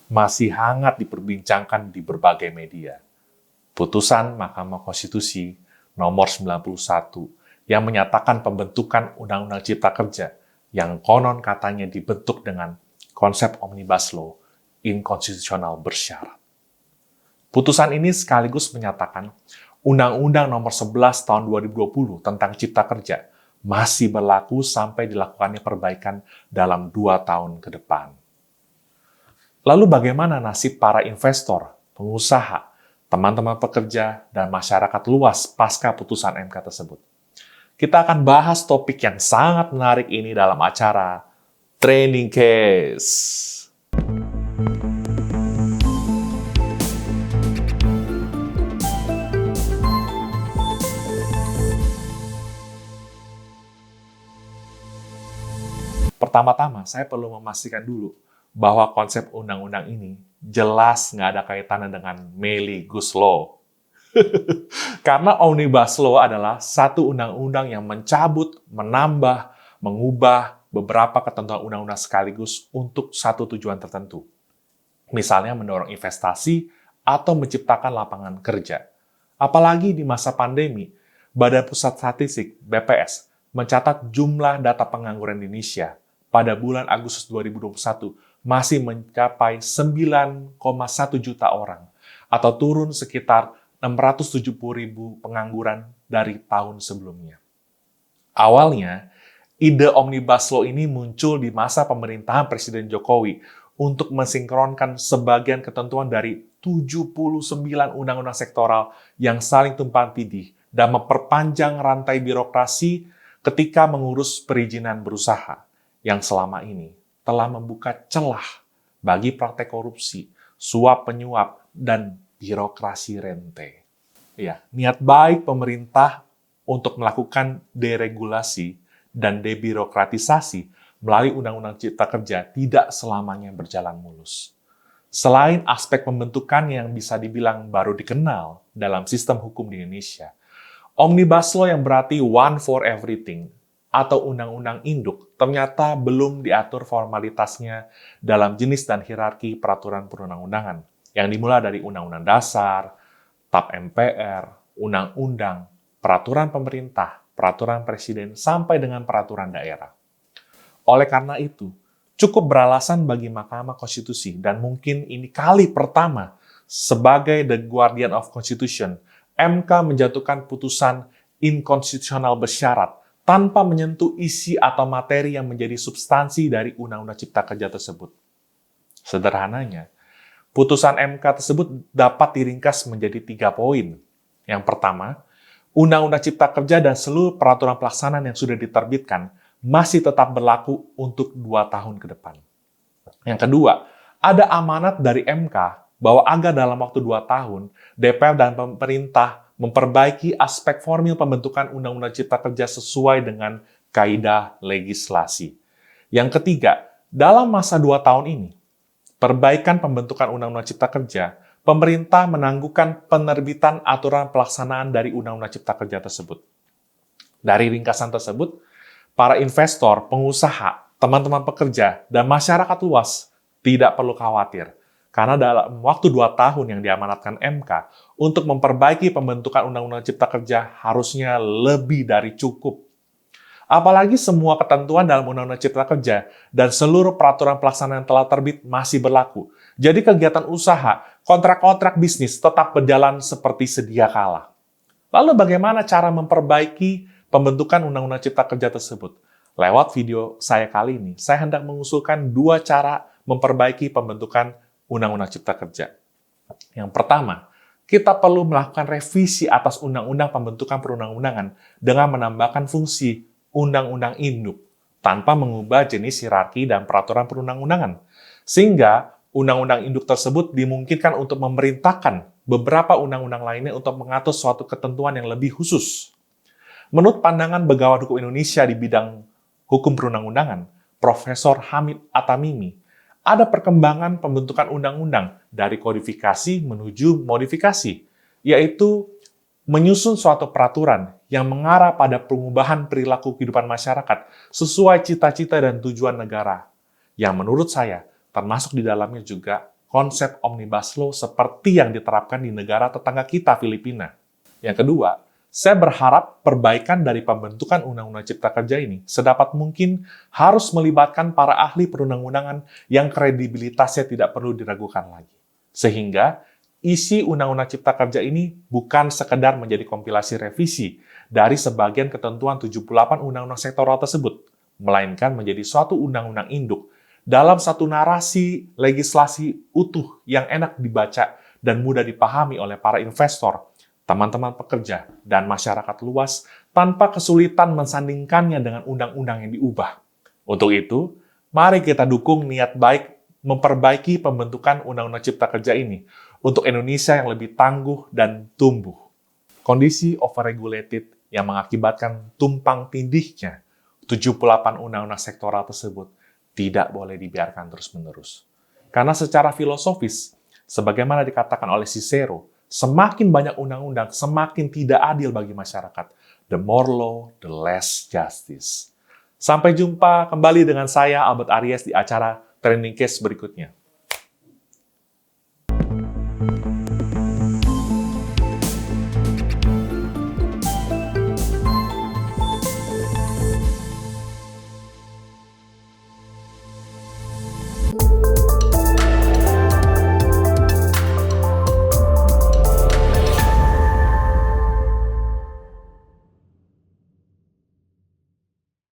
masih hangat diperbincangkan di berbagai media. Putusan Mahkamah Konstitusi nomor 91 yang menyatakan pembentukan Undang-Undang Cipta Kerja yang konon katanya dibentuk dengan konsep Omnibus Law inkonstitusional bersyarat. Putusan ini sekaligus menyatakan Undang-Undang nomor 11 tahun 2020 tentang Cipta Kerja masih berlaku sampai dilakukannya perbaikan dalam 2 tahun ke depan. Lalu bagaimana nasib para investor, pengusaha, teman-teman pekerja, dan masyarakat luas pasca putusan MK tersebut? Kita akan bahas topik yang sangat menarik ini dalam acara Training Case. Pertama-tama, saya perlu memastikan dulu bahwa konsep undang-undang ini jelas nggak ada kaitannya dengan Meli Guslo. Karena Omnibus Law adalah satu undang-undang yang mencabut, menambah, mengubah beberapa ketentuan undang-undang sekaligus untuk satu tujuan tertentu. Misalnya mendorong investasi atau menciptakan lapangan kerja. Apalagi di masa pandemi, Badan Pusat Statistik (BPS) mencatat jumlah data pengangguran di Indonesia pada bulan Agustus 2021 masih mencapai 9,1 juta orang, atau turun sekitar 670.000 pengangguran dari tahun sebelumnya. Awalnya, ide Omnibus Law ini muncul di masa pemerintahan Presiden Jokowi untuk mensinkronkan sebagian ketentuan dari 79 undang-undang sektoral yang saling tumpang tindih dan memperpanjang rantai birokrasi ketika mengurus perizinan berusaha yang selama ini telah membuka celah bagi praktek korupsi, suap-penyuap, dan birokrasi rente. Ya, niat baik pemerintah untuk melakukan deregulasi dan debirokratisasi melalui Undang-Undang Cipta Kerja tidak selamanya berjalan mulus. Selain aspek pembentukan yang bisa dibilang baru dikenal dalam sistem hukum di Indonesia, Omnibus Law yang berarti one for everything atau undang-undang induk ternyata belum diatur formalitasnya dalam jenis dan hierarki peraturan perundang-undangan yang dimulai dari Undang-Undang Dasar, TAP MPR, Undang-Undang, Peraturan Pemerintah, Peraturan Presiden, sampai dengan Peraturan Daerah. Oleh karena itu, cukup beralasan bagi Mahkamah Konstitusi, dan mungkin ini kali pertama sebagai The Guardian of Constitution, MK menjatuhkan putusan inkonstitusional bersyarat tanpa menyentuh isi atau materi yang menjadi substansi dari Undang-Undang Cipta Kerja tersebut. Sederhananya, putusan MK tersebut dapat diringkas menjadi 3 poin. Yang pertama, Undang-Undang Cipta Kerja dan seluruh peraturan pelaksanaan yang sudah diterbitkan masih tetap berlaku untuk 2 tahun ke depan. Yang kedua, ada amanat dari MK bahwa agar dalam waktu 2 tahun, DPR dan pemerintah memperbaiki aspek formil pembentukan Undang-Undang Cipta Kerja sesuai dengan kaidah legislasi. Yang ketiga, dalam masa 2 tahun ini, perbaikan pembentukan Undang-Undang Cipta Kerja, pemerintah menangguhkan penerbitan aturan pelaksanaan dari Undang-Undang Cipta Kerja tersebut. Dari ringkasan tersebut, para investor, pengusaha, teman-teman pekerja, dan masyarakat luas tidak perlu khawatir, karena dalam waktu 2 tahun yang diamanatkan MK untuk memperbaiki pembentukan Undang-Undang Cipta Kerja harusnya lebih dari cukup. Apalagi semua ketentuan dalam Undang-Undang Cipta Kerja dan seluruh peraturan pelaksanaan yang telah terbit masih berlaku. Jadi kegiatan usaha, kontrak-kontrak bisnis tetap berjalan seperti sedia kala. Lalu bagaimana cara memperbaiki pembentukan Undang-Undang Cipta Kerja tersebut? Lewat video saya kali ini, saya hendak mengusulkan 2 cara memperbaiki pembentukan Undang-Undang Cipta Kerja. Yang pertama, kita perlu melakukan revisi atas Undang-Undang Pembentukan Perundang-undangan dengan menambahkan fungsi Undang-Undang Induk tanpa mengubah jenis hierarki dan peraturan perundang-undangan. Sehingga Undang-Undang Induk tersebut dimungkinkan untuk memerintahkan beberapa undang-undang lainnya untuk mengatur suatu ketentuan yang lebih khusus. Menurut pandangan Begawan Hukum Indonesia di bidang hukum perundang-undangan, Profesor Hamid Atamimi, ada perkembangan pembentukan undang-undang dari kodifikasi menuju modifikasi, yaitu menyusun suatu peraturan yang mengarah pada pengubahan perilaku kehidupan masyarakat sesuai cita-cita dan tujuan negara, yang menurut saya termasuk di dalamnya juga konsep Omnibus Law seperti yang diterapkan di negara tetangga kita, Filipina. Yang kedua, saya berharap perbaikan dari pembentukan Undang-Undang Cipta Kerja ini sedapat mungkin harus melibatkan para ahli perundang-undangan yang kredibilitasnya tidak perlu diragukan lagi. Sehingga isi Undang-Undang Cipta Kerja ini bukan sekedar menjadi kompilasi revisi dari sebagian ketentuan 78 undang-undang sektoral tersebut, melainkan menjadi suatu undang-undang induk dalam satu narasi legislasi utuh yang enak dibaca dan mudah dipahami oleh para investor, teman-teman pekerja, dan masyarakat luas tanpa kesulitan mensandingkannya dengan undang-undang yang diubah. Untuk itu, mari kita dukung niat baik memperbaiki pembentukan Undang-Undang Cipta Kerja ini untuk Indonesia yang lebih tangguh dan tumbuh. Kondisi overregulated yang mengakibatkan tumpang tindihnya 78 undang-undang sektoral tersebut tidak boleh dibiarkan terus-menerus. Karena secara filosofis, sebagaimana dikatakan oleh Cicero, semakin banyak undang-undang, semakin tidak adil bagi masyarakat. The more law, the less justice. Sampai jumpa kembali dengan saya, Albert Aries, di acara Trending Case berikutnya.